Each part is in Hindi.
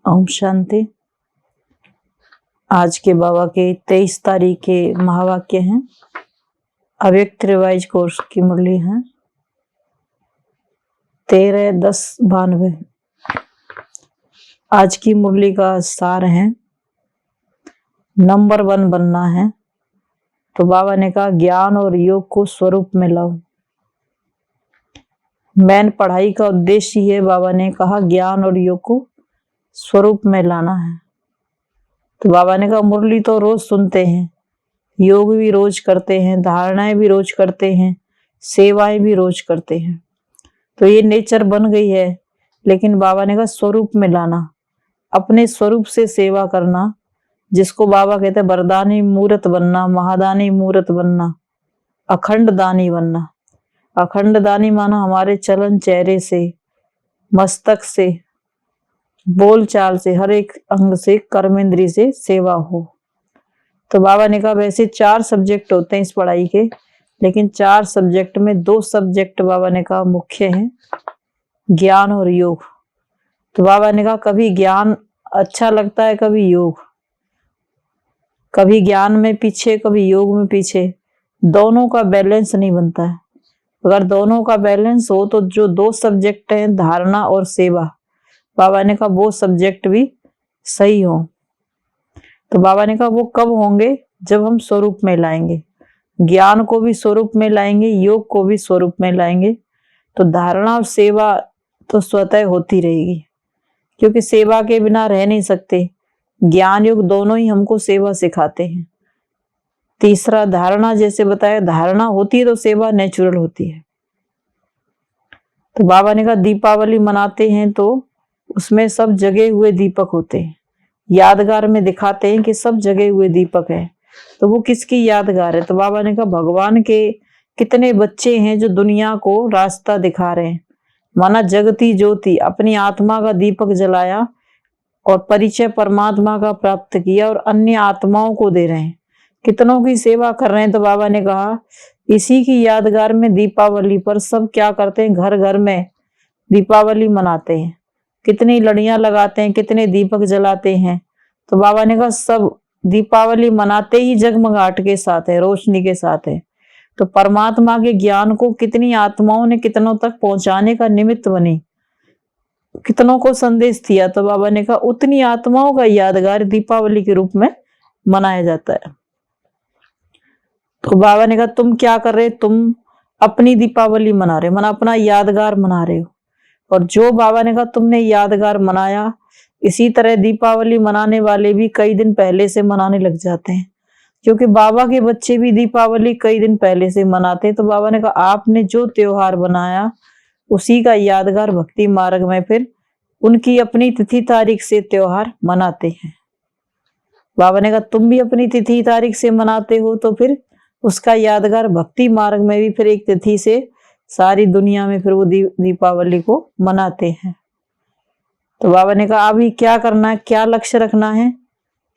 ओम शांति। आज के बाबा के 23 तारीख के महावाक्य हैं। अव्यक्त रिवाइज कोर्स की मुरली है 13-10-92। आज की मुरली का सार है नंबर 1 बनना है। तो बाबा ने कहा ज्ञान और योग को स्वरूप में लाओ। मेन पढ़ाई का उद्देश्य ही है, बाबा ने कहा ज्ञान और योग को स्वरूप में लाना है। तो बाबा ने कहा मुरली तो रोज सुनते हैं, योग भी रोज करते हैं, धारणाएं भी रोज करते हैं, सेवाएं भी रोज करते हैं, तो ये नेचर बन गई है। लेकिन बाबा ने कहा स्वरूप में लाना, अपने स्वरूप से सेवा करना, जिसको बाबा कहते हैं वरदानी मूर्त बनना, महादानी मूर्त बनना, अखंड दानी बनना। अखंड दानी माना हमारे चलन चेहरे से, मस्तक से, बोल चाल से, हर एक अंग से, कर्मेंद्री से सेवा हो। तो बाबा ने कहा वैसे 4 सब्जेक्ट होते हैं इस पढ़ाई के, लेकिन 4 सब्जेक्ट में 2 सब्जेक्ट बाबा ने कहा मुख्य हैं, ज्ञान और योग। तो बाबा ने कहा कभी ज्ञान अच्छा लगता है, कभी योग, कभी ज्ञान में पीछे, कभी योग में पीछे, दोनों का बैलेंस नहीं बनता है। अगर दोनों का बैलेंस हो तो जो 2 सब्जेक्ट हैं धारणा और सेवा, बाबा ने कहा वो सब्जेक्ट भी सही हो। तो बाबा ने कहा वो कब होंगे, जब हम स्वरूप में लाएंगे, ज्ञान को भी स्वरूप में लाएंगे, योग को भी स्वरूप में लाएंगे। तो धारणा और सेवा तो स्वतः होती रहेगी, क्योंकि सेवा के बिना रह नहीं सकते। ज्ञान योग दोनों ही हमको सेवा सिखाते हैं। तीसरा धारणा, जैसे बताया, धारणा होती है तो सेवा नेचुरल होती है। तो बाबा ने कहा दीपावली मनाते हैं तो उसमें सब जगे हुए दीपक होते हैं, यादगार में दिखाते हैं कि सब जगे हुए दीपक है। तो वो किसकी यादगार है? तो बाबा ने कहा भगवान के कितने बच्चे हैं जो दुनिया को रास्ता दिखा रहे हैं। माना जगती ज्योति, अपनी आत्मा का दीपक जलाया और परिचय परमात्मा का प्राप्त किया और अन्य आत्माओं को दे रहे हैं, कितनों की सेवा कर रहे हैं। तो बाबा ने कहा इसी की यादगार में दीपावली पर सब क्या करते हैं, घर घर में दीपावली मनाते हैं, कितनी लड़ियां लगाते हैं, कितने दीपक जलाते हैं। तो बाबा ने कहा सब दीपावली मनाते ही जगमगाहट के साथ है, रोशनी के साथ है। तो परमात्मा के ज्ञान को कितनी आत्माओं ने कितनों तक पहुंचाने का निमित्त बनी, कितनों को संदेश दिया। तो बाबा ने कहा उतनी आत्माओं का यादगार दीपावली के रूप में मनाया जाता है। तो बाबा ने कहा तुम क्या कर रहे, तुम अपनी दीपावली मना रहे हो, माना अपना यादगार मना रहे हो। और जो बाबा ने कहा तुमने यादगार मनाया, इसी तरह दीपावली मनाने वाले भी कई दिन पहले से मनाने लग जाते हैं, क्योंकि बाबा के बच्चे भी दीपावली कई दिन पहले से मनाते हैं। तो बाबा ने कहा आपने जो त्योहार बनाया उसी का यादगार भक्ति मार्ग में फिर उनकी अपनी तिथि तारीख से त्योहार मनाते हैं। बाबा ने कहा तुम भी अपनी तिथि तारीख से मनाते हो, तो फिर उसका यादगार भक्ति मार्ग में भी फिर एक तिथि से सारी दुनिया में फिर वो दीपावली को मनाते हैं। तो बाबा ने कहा अभी क्या करना है, क्या लक्ष्य रखना है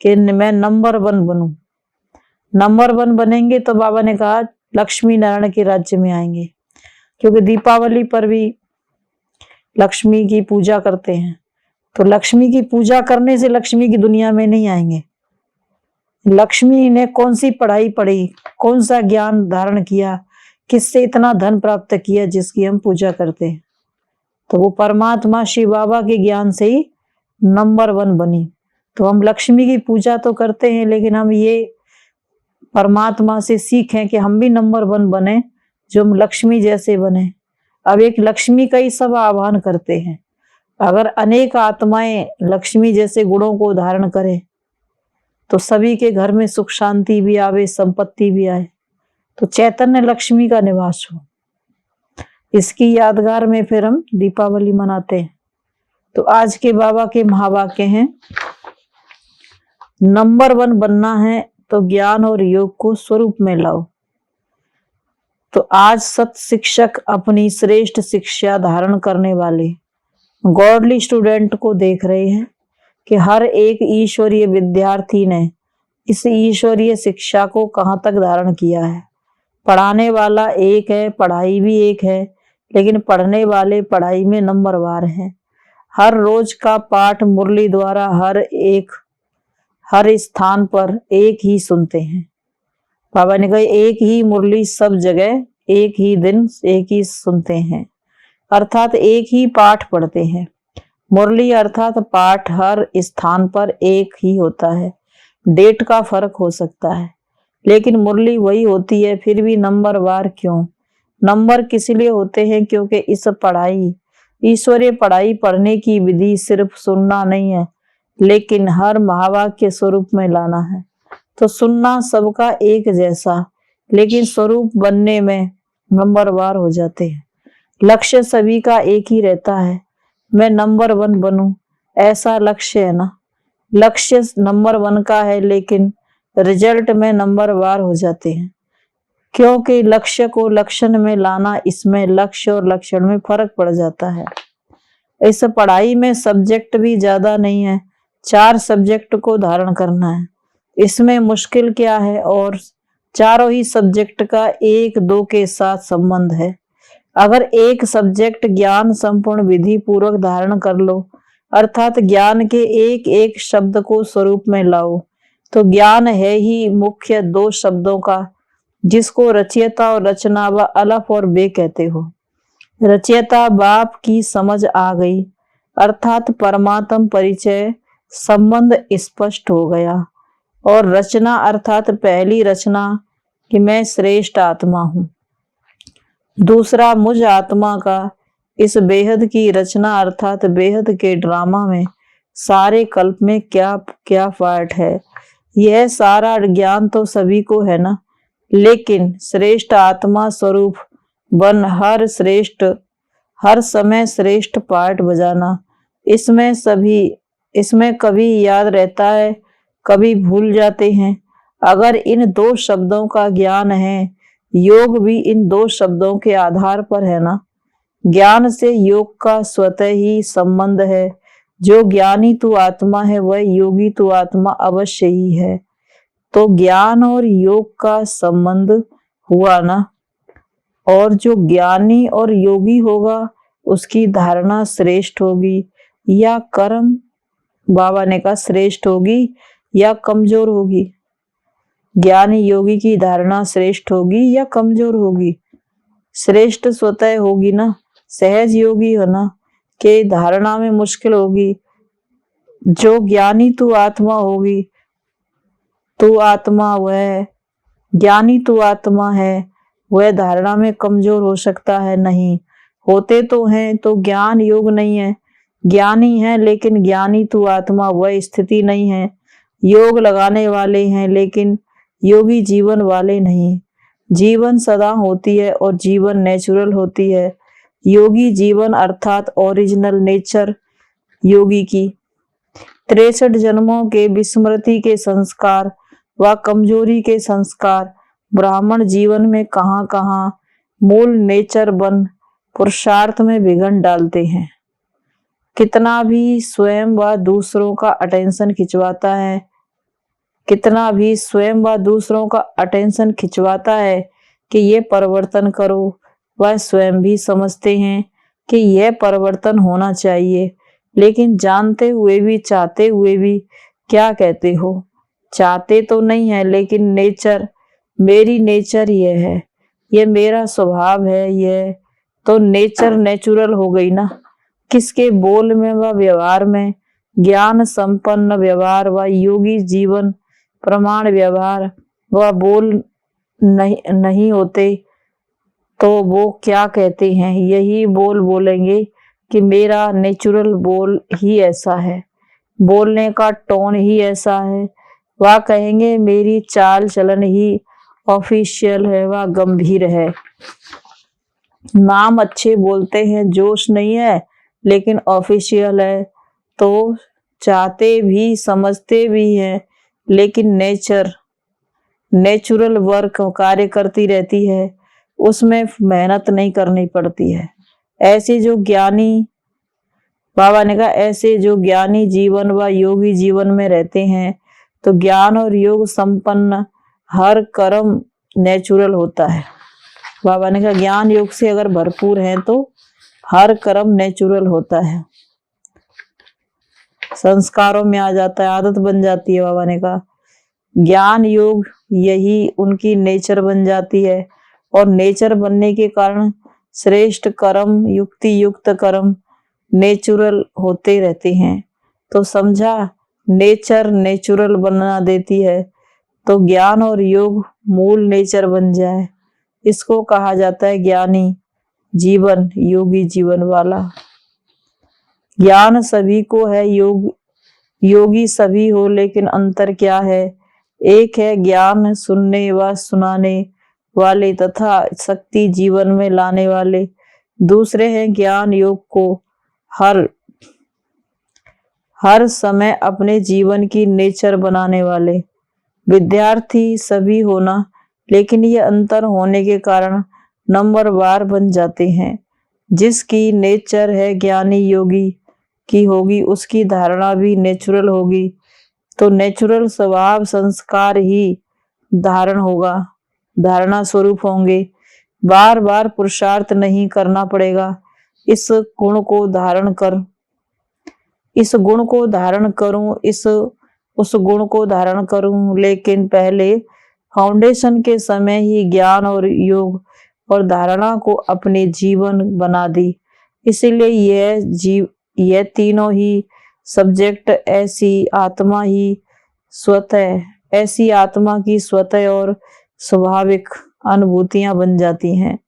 कि मैं नंबर 1 बनूं। नंबर 1 बनेंगे तो बाबा ने कहा लक्ष्मी नारायण के राज्य में आएंगे, क्योंकि दीपावली पर भी लक्ष्मी की पूजा करते हैं। तो लक्ष्मी की पूजा करने से लक्ष्मी की दुनिया में नहीं आएंगे। लक्ष्मी ने कौन सी पढ़ाई पढ़ी, कौन सा ज्ञान धारण किया, किससे इतना धन प्राप्त किया जिसकी हम पूजा करते हैं, तो वो परमात्मा शिव बाबा के ज्ञान से ही नंबर 1 बनी। तो हम लक्ष्मी की पूजा तो करते हैं, लेकिन हम ये परमात्मा से सीखें कि हम भी नंबर 1 बने, जो हम लक्ष्मी जैसे बने। अब एक लक्ष्मी का ही सब आह्वान करते हैं, अगर अनेक आत्माएं लक्ष्मी जैसे गुणों को धारण करें तो सभी के घर में सुख शांति भी आवे, संपत्ति भी आए, तो चैतन्य लक्ष्मी का निवास हो। इसकी यादगार में फिर हम दीपावली मनाते हैं। तो आज के बाबा के महावाक्य हैं नंबर 1 बनना है तो ज्ञान और योग को स्वरूप में लाओ। तो आज सत शिक्षक अपनी श्रेष्ठ शिक्षा धारण करने वाले गॉडली स्टूडेंट को देख रहे हैं कि हर एक ईश्वरीय विद्यार्थी ने इस ईश्वरीय शिक्षा को कहाँ तक धारण किया है। पढ़ाने वाला एक है, पढ़ाई भी एक है, लेकिन पढ़ने वाले पढ़ाई में नंबरवार हैं। हर रोज का पाठ मुरली द्वारा हर स्थान पर एक ही सुनते हैं। बाबा ने कहा एक ही मुरली सब जगह एक ही दिन एक ही सुनते हैं, अर्थात एक ही पाठ पढ़ते हैं। मुरली अर्थात पाठ हर स्थान पर एक ही होता है, डेट का फर्क हो सकता है, लेकिन मुरली वही होती है। फिर भी नंबर वार क्यों? नंबर किस लिए होते हैं? क्योंकि इस ईश्वरीय पढ़ाई पढ़ने की विधि सिर्फ सुनना नहीं है, लेकिन हर महावाक्य स्वरूप में लाना है। तो सुनना सबका एक जैसा, लेकिन स्वरूप बनने में नंबरवार हो जाते हैं। लक्ष्य सभी का एक ही रहता है, मैं नंबर 1 बनूं, ऐसा लक्ष्य है ना। लक्ष्य नंबर 1 का है, लेकिन रिजल्ट में नंबरवार हो जाते हैं, क्योंकि लक्ष्य को लक्षण में लाना, इसमें लक्ष्य और लक्षण में फर्क पड़ जाता है। इस पढ़ाई में सब्जेक्ट भी ज्यादा नहीं है, 4 सब्जेक्ट को धारण करना है। इसमें मुश्किल क्या है? और चारों ही सब्जेक्ट का 1-2 के साथ संबंध है। अगर एक सब्जेक्ट ज्ञान संपूर्ण विधि पूर्वक धारण कर लो, अर्थात ज्ञान के एक एक शब्द को स्वरूप में लाओ, तो ज्ञान है ही मुख्य 2 शब्दों का, जिसको रचयिता और रचना व अलफ और बे कहते हो। रचयिता बाप की समझ आ गई, अर्थात परमात्म परिचय संबंध स्पष्ट हो गया, और रचना अर्थात पहली रचना कि मैं श्रेष्ठ आत्मा हूं। दूसरा मुझ आत्मा का इस बेहद की रचना, अर्थात बेहद के ड्रामा में सारे कल्प में क्या क्या पार्ट है। यह सारा ज्ञान तो सभी को है ना, लेकिन श्रेष्ठ आत्मा स्वरूप बन हर समय श्रेष्ठ पार्ट बजाना, इसमें कभी याद रहता है, कभी भूल जाते हैं। अगर इन 2 शब्दों का ज्ञान है, योग भी इन 2 शब्दों के आधार पर है ना। ज्ञान से योग का स्वतः ही संबंध है। जो ज्ञानी तू आत्मा है, वह योगी तू आत्मा अवश्य ही है। तो ज्ञान और योग का संबंध हुआ ना, और जो ज्ञानी और योगी होगा उसकी धारणा श्रेष्ठ होगी या कर्म, बाबा ने कहा श्रेष्ठ होगी या कमजोर होगी। ज्ञानी योगी की धारणा श्रेष्ठ होगी या कमजोर होगी? श्रेष्ठ स्वतः होगी ना। सहज योगी हो ना के धारणा में मुश्किल होगी। जो ज्ञानी तू आत्मा होगी, तू आत्मा वह ज्ञानी तू आत्मा है, वह धारणा में कमजोर हो सकता है? नहीं, होते तो हैं। तो ज्ञान योग नहीं है, ज्ञानी है लेकिन ज्ञानी तू आत्मा वह स्थिति नहीं है। योग लगाने वाले हैं लेकिन योगी जीवन वाले नहीं। जीवन सदा होती है और जीवन नेचुरल होती है। योगी जीवन अर्थात ओरिजिनल नेचर योगी की 63 जन्मों के विस्मृति के संस्कार व कमजोरी के संस्कार ब्राह्मण जीवन में कहां कहां मूल नेचर बन पुरुषार्थ में विघन डालते हैं। कितना भी स्वयं व दूसरों का अटेंशन खिंचवाता है कि ये परिवर्तन करो, वह स्वयं भी समझते हैं कि यह परिवर्तन होना चाहिए, लेकिन जानते हुए भी चाहते हुए भी क्या कहते हो? चाहते तो नहीं है, लेकिन मेरी नेचर ये है, ये मेरा स्वभाव है, ये तो नेचर नेचुरल हो गई ना। किसके बोल में व व्यवहार में? ज्ञान संपन्न व्यवहार व योगी जीवन प्रमाण व्यवहार व बोल नहीं होते तो वो क्या कहते हैं? यही बोल बोलेंगे कि मेरा नेचुरल बोल ही ऐसा है, बोलने का टोन ही ऐसा है। वह कहेंगे मेरी चाल चलन ही ऑफिशियल है व गंभीर है। नाम अच्छे बोलते हैं, जोश नहीं है लेकिन ऑफिशियल है। तो चाहते भी समझते भी हैं, लेकिन नेचुरल वर्क कार्य करती रहती है, उसमें मेहनत नहीं करनी पड़ती है। ऐसे जो ज्ञानी, बाबा ने कहा ऐसे जो ज्ञानी जीवन व योगी जीवन में रहते हैं, तो ज्ञान और योग संपन्न हर कर्म नेचुरल होता है। बाबा ने कहा ज्ञान योग से अगर भरपूर हैं तो हर कर्म नेचुरल होता है। संस्कारों में आ जाता है, आदत बन जाती है। बाबा ने कहा ज्ञान योग यही उनकी नेचर बन जाती है, और नेचर बनने के कारण श्रेष्ठ कर्म, युक्ति युक्त कर्म नेचुरल होते रहते हैं। तो समझा, नेचर नेचुरल बना देती है, तो ज्ञान और योग मूल नेचर बन जाए। इसको कहा जाता है ज्ञानी जीवन, योगी जीवन वाला। ज्ञान सभी को है, योगी सभी हो, लेकिन अंतर क्या है? एक है ज्ञान सुनने व सुनाने वाले तथा शक्ति जीवन में लाने वाले, दूसरे हैं ज्ञान योग को हर समय अपने जीवन की नेचर बनाने वाले। विद्यार्थी सभी होना, लेकिन ये अंतर होने के कारण नंबरवार बन जाते हैं। जिसकी नेचर है ज्ञानी योगी की होगी, उसकी धारणा भी नेचुरल होगी। तो नेचुरल स्वभाव संस्कार ही धारण होगा, धारणा स्वरूप होंगे। बार बार पुरुषार्थ नहीं करना पड़ेगा। इस गुण को धारण करूं, उस गुण को धारण करूं, लेकिन पहले फाउंडेशन के समय ही ज्ञान और योग और धारणा को अपने जीवन बना दी। इसीलिए यह तीनों ही सब्जेक्ट ऐसी आत्मा की स्वतः और स्वाभाविक अनुभूतियां बन जाती हैं।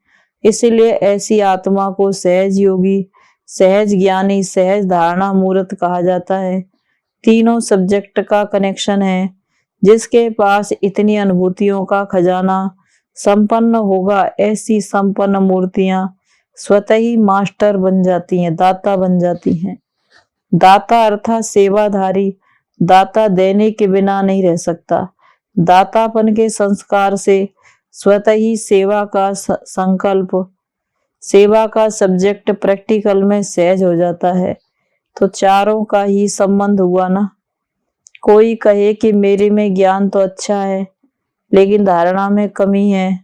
इसीलिए ऐसी आत्मा को सहज योगी, सहज ज्ञानी, सहज धारणा मूर्त कहा जाता है। तीनों सब्जेक्ट का कनेक्शन है। जिसके पास इतनी अनुभूतियों का खजाना संपन्न होगा, ऐसी संपन्न मूर्तियां स्वतः ही मास्टर बन जाती हैं, दाता बन जाती हैं। दाता अर्थात सेवाधारी। दाता देने के बिना नहीं रह सकता। दातापन के संस्कार से स्वतः ही सेवा का संकल्प, सेवा का सब्जेक्ट प्रैक्टिकल में सहज हो जाता है। तो चारों का ही संबंध हुआ ना। कोई कहे कि मेरे में ज्ञान तो अच्छा है, लेकिन धारणा में कमी है,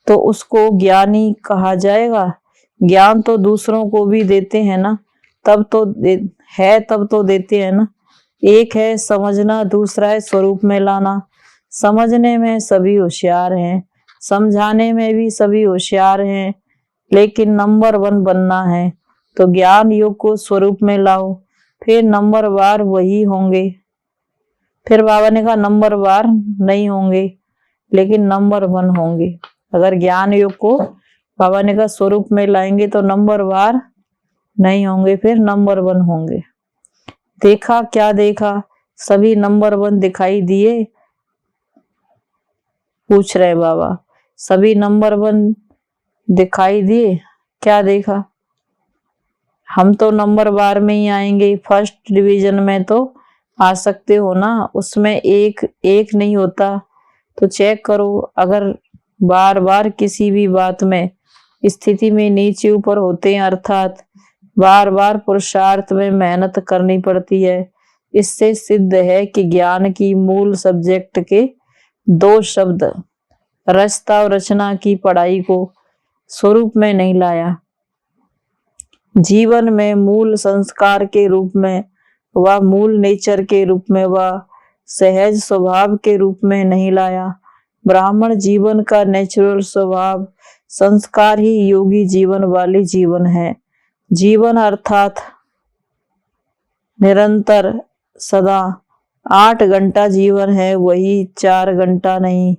तो उसको ज्ञानी कहा जाएगा? ज्ञान तो दूसरों को भी देते हैं ना, तब तो देते हैं ना। एक है समझना, दूसरा है स्वरूप में लाना। समझने में सभी होशियार हैं, समझाने में भी सभी होशियार हैं, लेकिन नंबर 1 बनना है तो ज्ञान योग को स्वरूप में लाओ, फिर नंबरवार वही होंगे। फिर बाबा ने कहा नंबरवार नहीं होंगे, लेकिन नंबर 1 होंगे। अगर ज्ञान योग को बाबा ने कहा स्वरूप में लाएंगे तो नंबरवार नहीं होंगे, फिर नंबर 1 होंगे। देखा क्या देखा? सभी नंबर 1 दिखाई दिए? पूछ रहे बाबा, सभी नंबर 1 दिखाई दिए? क्या देखा? हम तो नंबरवार में ही आएंगे, फर्स्ट डिवीजन में तो आ सकते हो ना, उसमें एक नहीं होता। तो चेक करो, अगर बार बार किसी भी बात में स्थिति में नीचे ऊपर होते हैं, अर्थात बार बार पुरुषार्थ में मेहनत करनी पड़ती है, इससे सिद्ध है कि ज्ञान की मूल सब्जेक्ट के 2 शब्द रचता और रचना की पढ़ाई को स्वरूप में नहीं लाया। जीवन में मूल संस्कार के रूप में व मूल नेचर के रूप में व सहज स्वभाव के रूप में नहीं लाया। ब्राह्मण जीवन का नेचुरल स्वभाव संस्कार ही योगी जीवन वाली जीवन है। जीवन अर्थात निरंतर सदा 8 घंटा जीवन है, वही 4 घंटा नहीं।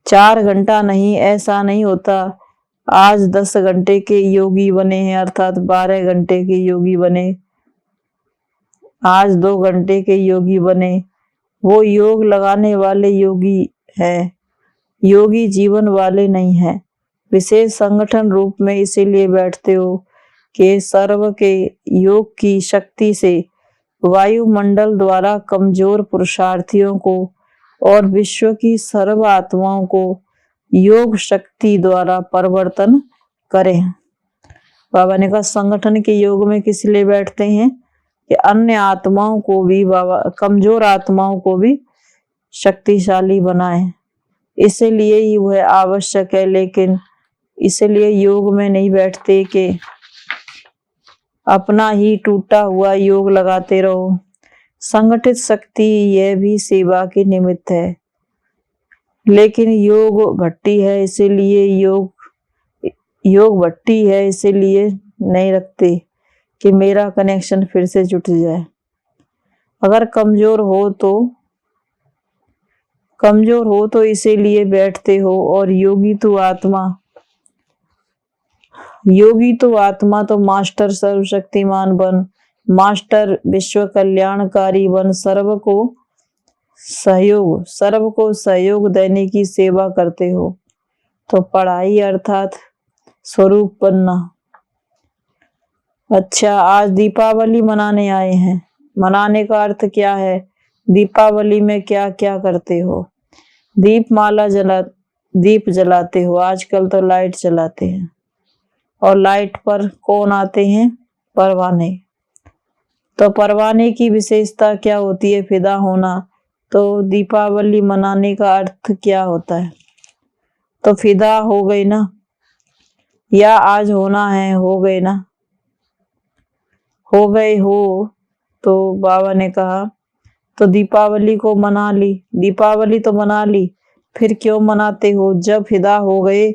4 घंटा नहीं, ऐसा नहीं होता। आज 10 घंटे के योगी बने हैं, अर्थात 12 घंटे के योगी बने, आज 2 घंटे के योगी बने, वो योग लगाने वाले योगी हैं, योगी जीवन वाले नहीं हैं। विशेष संगठन रूप में इसीलिए बैठते हो कि सर्व के योग की शक्ति से वायुमंडल द्वारा कमजोर पुरुषार्थियों को और विश्व की सर्व आत्माओं को योग शक्ति द्वारा परिवर्तन करें। बाबा ने कहा संगठन के योग में किस लिए बैठते हैं कि अन्य आत्माओं को भी, बाबा कमजोर आत्माओं को भी शक्तिशाली बनाएं। इसीलिए ही वह आवश्यक है, लेकिन इसलिए योग में नहीं बैठते कि अपना ही टूटा हुआ योग लगाते रहो। संगठित शक्ति यह भी सेवा के निमित्त है, लेकिन योग भट्टी है इसीलिए योग भट्टी है इसीलिए नहीं रखते कि मेरा कनेक्शन फिर से जुट जाए। अगर कमजोर हो तो इसीलिए बैठते हो। और योगी तो आत्मा तो मास्टर सर्वशक्तिमान बन, मास्टर विश्व कल्याणकारी बन, सर्व को सहयोग देने की सेवा करते हो। तो पढ़ाई अर्थात स्वरूप बनना। अच्छा, आज दीपावली मनाने आए हैं। मनाने का अर्थ क्या है? दीपावली में क्या क्या करते हो? दीप जलाते हो। आजकल तो लाइट जलाते हैं। और लाइट पर कौन आते हैं? परवाने। तो परवाने की विशेषता क्या होती है? फिदा होना। तो दीपावली मनाने का अर्थ क्या होता है? तो फिदा हो गई ना, या आज होना है, हो गए ना, हो गए हो। तो बाबा ने कहा तो दीपावली को मना ली। दीपावली तो मना ली, फिर क्यों मनाते हो? जब फिदा हो गए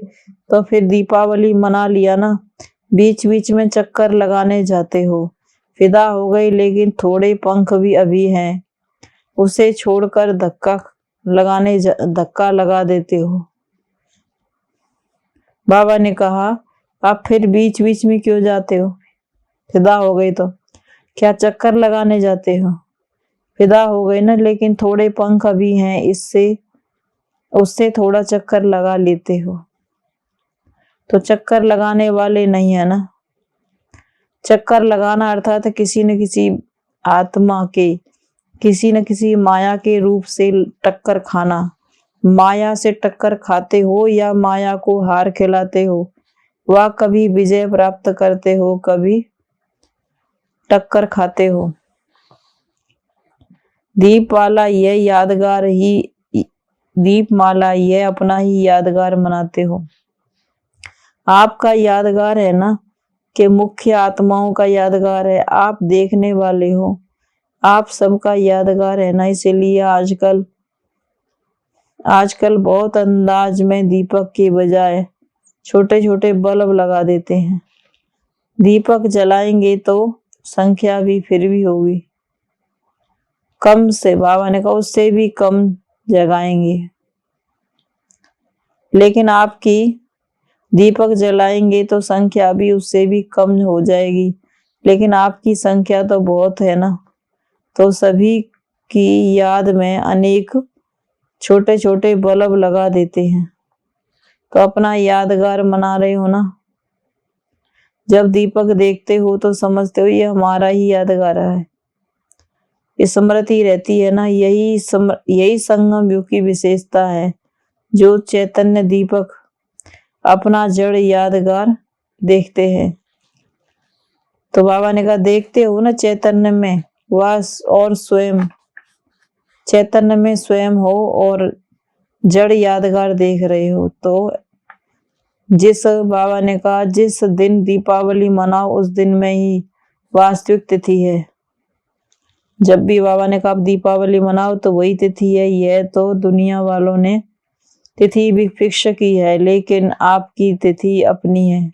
तो फिर दीपावली मना लिया ना। बीच बीच में चक्कर लगाने जाते हो। फिदा हो गई लेकिन थोड़े पंख भी अभी हैं, उसे छोड़कर धक्का लगा देते हो। बाबा ने कहा आप फिर बीच बीच में क्यों जाते हो? फिदा हो गई तो क्या चक्कर लगाने जाते हो? फिदा हो गई ना, लेकिन थोड़े पंख अभी हैं, उससे थोड़ा चक्कर लगा लेते हो। तो चक्कर लगाने वाले नहीं है ना। चक्कर लगाना अर्थात किसी न किसी आत्मा के, किसी न किसी माया के रूप से टक्कर खाना। माया से टक्कर खाते हो या माया को हार खिलाते हो। वह कभी विजय प्राप्त करते हो, कभी टक्कर खाते हो। दीपमाला यह अपना ही यादगार मनाते हो। आपका यादगार है ना, कि मुख्य आत्माओं का यादगार है। आप देखने वाले हो, आप सबका यादगार है ना। इसीलिए आजकल बहुत अंदाज में दीपक के बजाय छोटे छोटे बल्ब लगा देते हैं। दीपक जलाएंगे तो संख्या भी फिर भी होगी कम से, बाबा ने कहा उससे भी कम जगाएंगे। लेकिन आपकी दीपक जलाएंगे तो संख्या भी उससे भी कम हो जाएगी, लेकिन आपकी संख्या तो बहुत है ना। तो सभी की याद में अनेक छोटे छोटे बल्ब लगा देते हैं। तो अपना यादगार मना रहे हो ना। जब दीपक देखते हो तो समझते हो ये हमारा ही यादगार है। स्मृति रहती है ना। यही संगम युग की विशेषता है, जो चैतन्य दीपक अपना जड़ यादगार देखते हैं। तो बाबा ने कहा देखते हो ना चैतन्य में, वास और स्वयं चैतन्य में स्वयं हो और जड़ यादगार देख रहे हो। तो बाबा ने कहा जिस दिन दीपावली मनाओ उस दिन में ही वास्तविक तिथि है। जब भी बाबा ने कहा दीपावली मनाओ तो वही तिथि है। यह तो दुनिया वालों ने तिथि भी फिक्स की है, लेकिन आपकी तिथि अपनी है।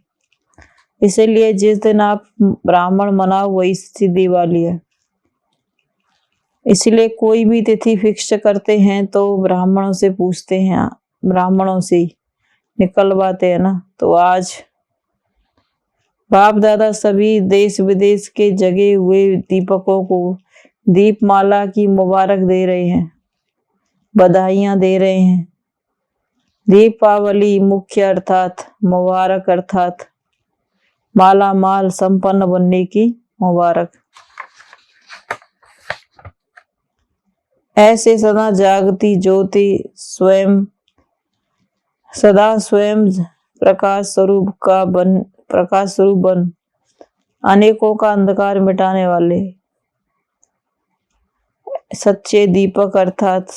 इसीलिए जिस दिन आप ब्राह्मण मनाओ वही सी दिवाली है। इसलिए कोई भी तिथि फिक्स करते हैं तो ब्राह्मणों से पूछते हैं, ब्राह्मणों से निकलवाते हैं ना। तो आज बाप दादा सभी देश विदेश के जगे हुए दीपकों को दीपमाला की मुबारक दे रहे हैं, बधाइयां दे रहे हैं। दीपावली मुख्य अर्थात मुबारक, अर्थात माला माल संपन्न बनने की मुबारक। ऐसे सदा जागती ज्योति सदा स्वयं प्रकाश स्वरूप बन अनेकों का अंधकार मिटाने वाले सच्चे दीपक, अर्थात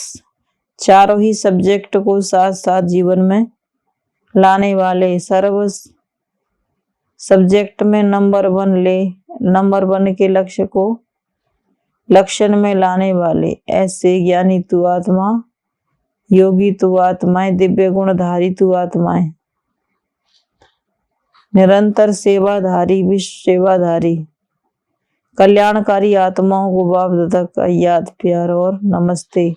चारों ही सब्जेक्ट को साथ साथ जीवन में लाने वाले, सर्व सब्जेक्ट में नंबर 1 नंबर 1 के लक्षण में लाने वाले ऐसे ज्ञानी तू आत्मा, योगी तू आत्माएं, दिव्य गुणधारी तू आत्माएं, निरंतर सेवाधारी, विश्व सेवाधारी, कल्याणकारी आत्माओं को बाप दादा का याद प्यार और नमस्ते।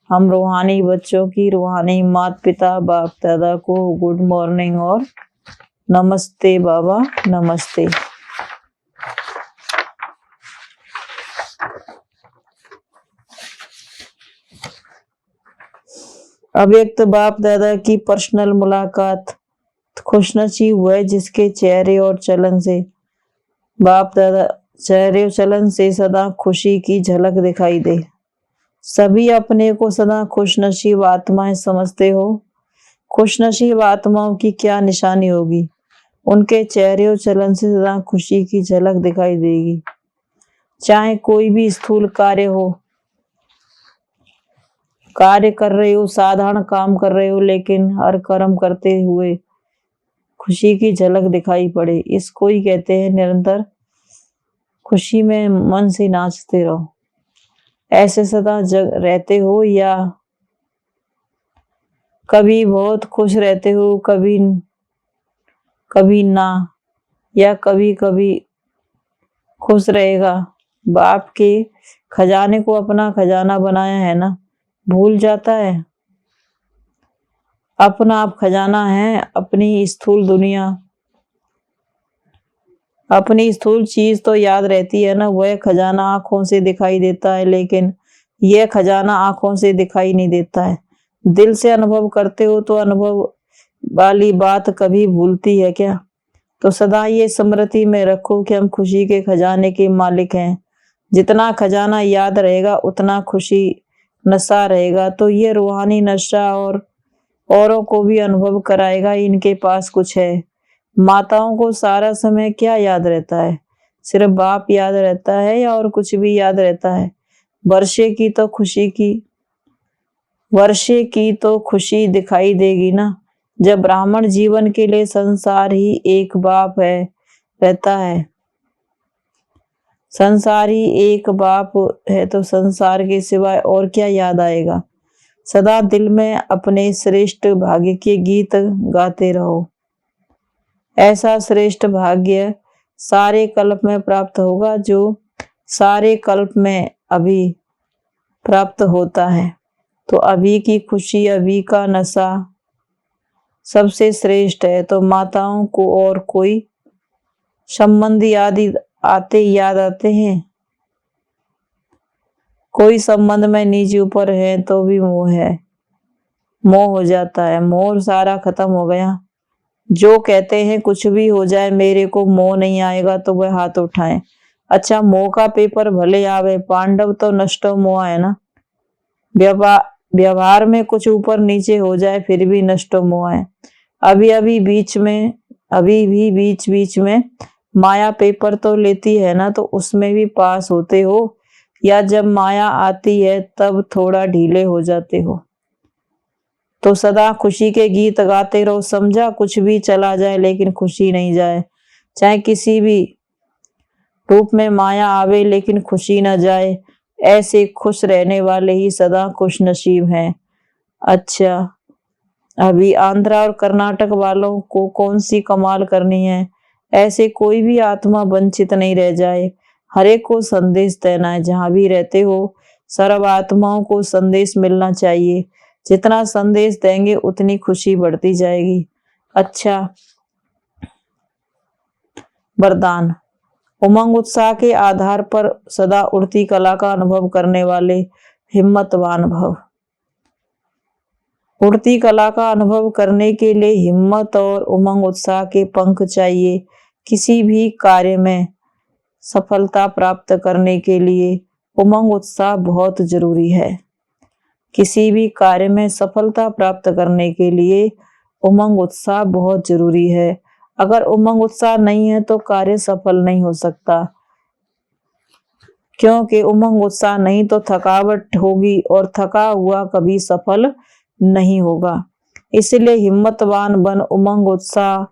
हम रूहानी बच्चों की रूहानी माता पिता बाप दादा को गुड मॉर्निंग और नमस्ते बाबा, नमस्ते। अव्यक्त बाप दादा की पर्सनल मुलाकात खुशनसीब हुए जिसके चेहरे और चलन से बाप दादा चेहरे और चलन से सदा खुशी की झलक दिखाई दे। सभी अपने को सदा खुशनसीब आत्माएं समझते हो। खुशनसीब आत्माओं की क्या निशानी होगी? उनके चेहरे और चलन से सदा खुशी की झलक दिखाई देगी। चाहे कोई भी स्थूल कार्य हो, कार्य कर रहे हो, साधारण काम कर रहे हो, लेकिन हर कर्म करते हुए खुशी की झलक दिखाई पड़े, इसको ही कहते हैं निरंतर खुशी में मन से नाचते रहो। ऐसे सदा जग रहते हो या कभी बहुत खुश रहते हो, कभी ना, या कभी कभी खुश रहेगा। बाप के खजाने को अपना खजाना बनाया है ना, भूल जाता है। अपना आप खजाना है। अपनी स्थूल दुनिया, अपनी स्थूल चीज तो याद रहती है ना, वह खजाना आंखों से दिखाई देता है, लेकिन यह खजाना आंखों से दिखाई नहीं देता है। दिल से अनुभव करते हो तो अनुभव वाली बात कभी भूलती है क्या? तो सदा ये स्मृति में रखो कि हम खुशी के खजाने के मालिक हैं। जितना खजाना याद रहेगा उतना खुशी नशा रहेगा। तो ये रूहानी नशा और औरों को भी अनुभव कराएगा इनके पास कुछ है। माताओं को सारा समय क्या याद रहता है? सिर्फ बाप याद रहता है या और कुछ भी याद रहता है? वर्षे की तो खुशी दिखाई देगी ना। जब ब्राह्मण जीवन के लिए संसार ही एक बाप है रहता है, संसार ही एक बाप है, तो संसार के सिवाय और क्या याद आएगा? सदा दिल में अपने श्रेष्ठ भाग्य के गीत गाते रहो। ऐसा श्रेष्ठ भाग्य सारे कल्प में प्राप्त होगा जो सारे कल्प में अभी प्राप्त होता है। तो अभी की खुशी, अभी का नशा सबसे श्रेष्ठ है। तो माताओं को और कोई संबंधी याद आते हैं? कोई संबंध में नीचे ऊपर है तो भी मोह है, मोह हो जाता है। मोह सारा खत्म हो गया। जो कहते हैं कुछ भी हो जाए मेरे को मोह नहीं आएगा, तो वह हाथ उठाएं। अच्छा, मोह का पेपर भले आवे, पांडव तो नष्टो मोह है ना। व्यवहार में कुछ ऊपर नीचे हो जाए फिर भी नष्टो मोह है। अभी भी बीच में माया पेपर तो लेती है ना, तो उसमें भी पास होते हो, या जब माया आती है तब थोड़ा ढीले हो जाते हो। तो सदा खुशी के गीत गाते रहो। समझा, कुछ भी चला जाए लेकिन खुशी नहीं जाए। चाहे किसी भी रूप में माया आवे लेकिन खुशी न जाए। ऐसे खुश रहने वाले ही सदा खुश नसीब हैं। अच्छा, अभी आंध्रा और कर्नाटक वालों को कौन सी कमाल करनी है? ऐसे कोई भी आत्मा वंचित नहीं रह जाए। हर एक को संदेश देना है। जहां भी रहते हो सर्व आत्माओं को संदेश मिलना चाहिए। जितना संदेश देंगे उतनी खुशी बढ़ती जाएगी। अच्छा, वरदान। उमंग उत्साह के आधार पर सदा उड़ती कला का अनुभव करने वाले हिम्मतवान भव। उड़ती कला का अनुभव करने के लिए हिम्मत और उमंग उत्साह के पंख चाहिए। किसी भी कार्य में सफलता प्राप्त करने के लिए उमंग उत्साह बहुत जरूरी है। किसी भी कार्य में सफलता प्राप्त करने के लिए उमंग उत्साह बहुत जरूरी है। अगर उमंग उत्साह नहीं है तो कार्य सफल नहीं हो सकता, क्योंकि उमंग उत्साह नहीं तो थकावट होगी और थका हुआ कभी सफल नहीं होगा। इसलिए हिम्मतवान बन उमंग उत्साह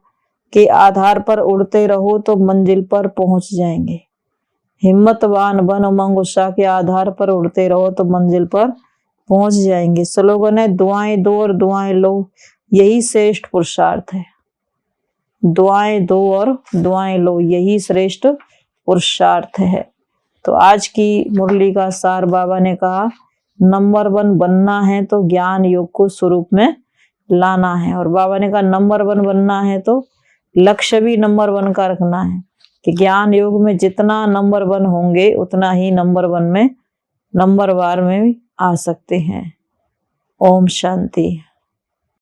के आधार पर उड़ते रहो तो मंजिल पर पहुंच जाएंगे। हिम्मतवान बन, उमंग उत्साह के आधार पर उड़ते रहो तो मंजिल पर पहुंच जाएंगे। स्लोगन है दुआएं दो और दुआएं लो, यही श्रेष्ठ पुरुषार्थ है। दुआएं दो और दुआएं लो, यही श्रेष्ठ पुरुषार्थ है। तो आज की मुरली का सार बाबा ने कहा, नंबर 1 बनना है तो ज्ञान योग को स्वरूप में लाना है। और बाबा ने कहा नंबर 1 बनना है तो लक्ष्य भी नंबर 1 का रखना है कि ज्ञान योग में जितना नंबर 1 होंगे उतना ही नंबर 1 में नंबर वार में भी आ सकते हैं। ओम शांति।